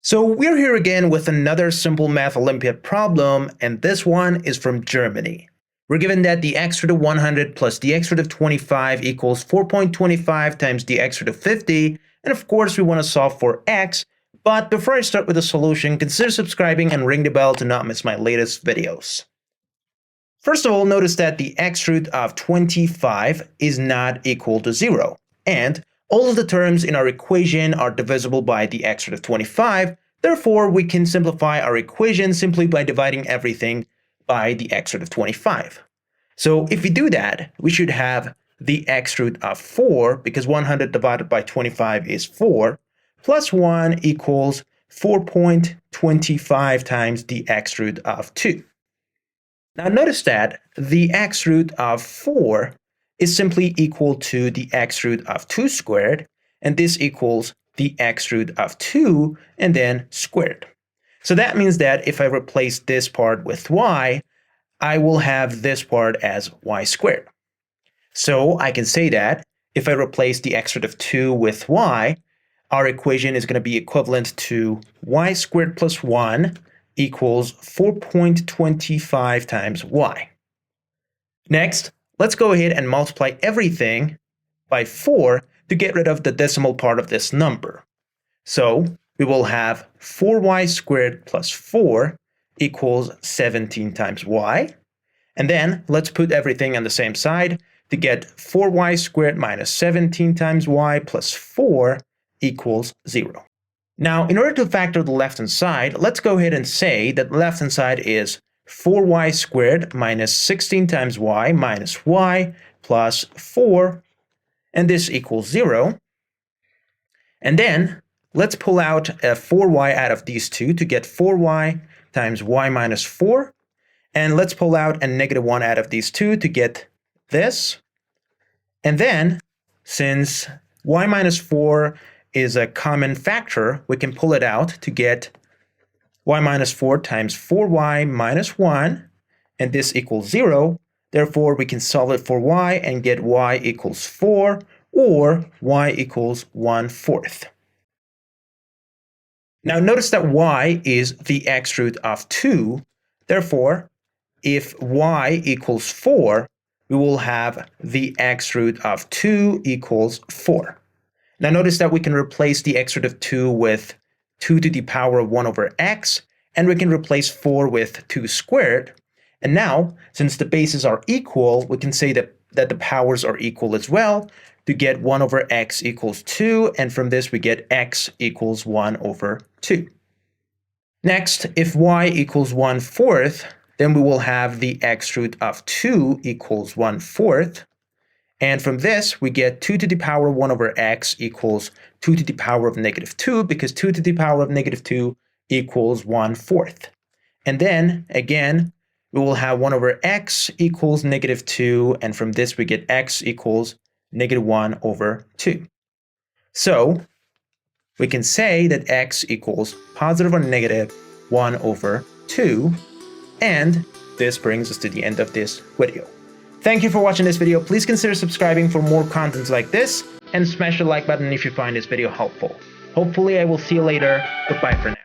So we're here again with another simple math Olympiad problem, and this one is from Germany. We're given that the x root of 100 plus the x root of 25 equals 4.25 times the x root of 50, and of course we want to solve for x, but before I start with the solution, consider subscribing and ring the bell to not miss my latest videos. First of all, notice that the x root of 25 is not equal to 0, and all of the terms in our equation are divisible by the x root of 25, therefore we can simplify our equation simply by dividing everything by the x root of 25. So if we do that, we should have the x root of 4, because 100 divided by 25 is 4, plus 1 equals 4.25 times the x root of 2. Now notice that the x root of 4 is simply equal to the x root of 2 squared, and this equals the x root of 2 and then squared. So that means that if I replace this part with y, I will have this part as y squared. So I can say that if I replace the x root of 2 with y, our equation is going to be equivalent to y squared plus 1 equals 4.25 times y. Next, let's go ahead and multiply everything by 4 to get rid of the decimal part of this number. So we will have 4y squared plus 4 equals 17 times y. And then let's put everything on the same side to get 4y squared minus 17 times y plus 4 equals 0. Now, in order to factor the left-hand side, let's go ahead and say that the left-hand side is 4y squared minus 16 times y minus y plus 4, and this equals 0. And then let's pull out a 4y out of these two to get 4y times y minus 4. And let's pull out a negative 1 out of these two to get this. And then, since y minus 4 is a common factor, we can pull it out to get y minus 4 times 4y minus 1, and this equals 0. Therefore, we can solve it for y and get y equals 4, or y equals 1/4. Now notice that y is the x root of 2. Therefore, if y equals 4, we will have the x root of 2 equals 4. Now notice that we can replace the x root of 2 with 2 to the power of 1 over x, and we can replace 4 with 2 squared. And now, since the bases are equal, we can say that the powers are equal as well to get 1 over x equals 2, and from this we get x equals 1 over 2. Next, if y equals 1/4, then we will have the x root of 2 equals 1/4. And from this, we get 2 to the power of 1 over x equals 2 to the power of negative 2, because 2 to the power of negative 2 equals 1/4. And then, again, we will have 1 over x equals negative 2, and from this we get x equals negative 1 over 2. So we can say that x equals positive or negative 1 over 2, and this brings us to the end of this video. Thank you for watching this video. Please consider subscribing for more contents like this, and smash the like button if you find this video helpful. Hopefully I will see you later. Goodbye for now.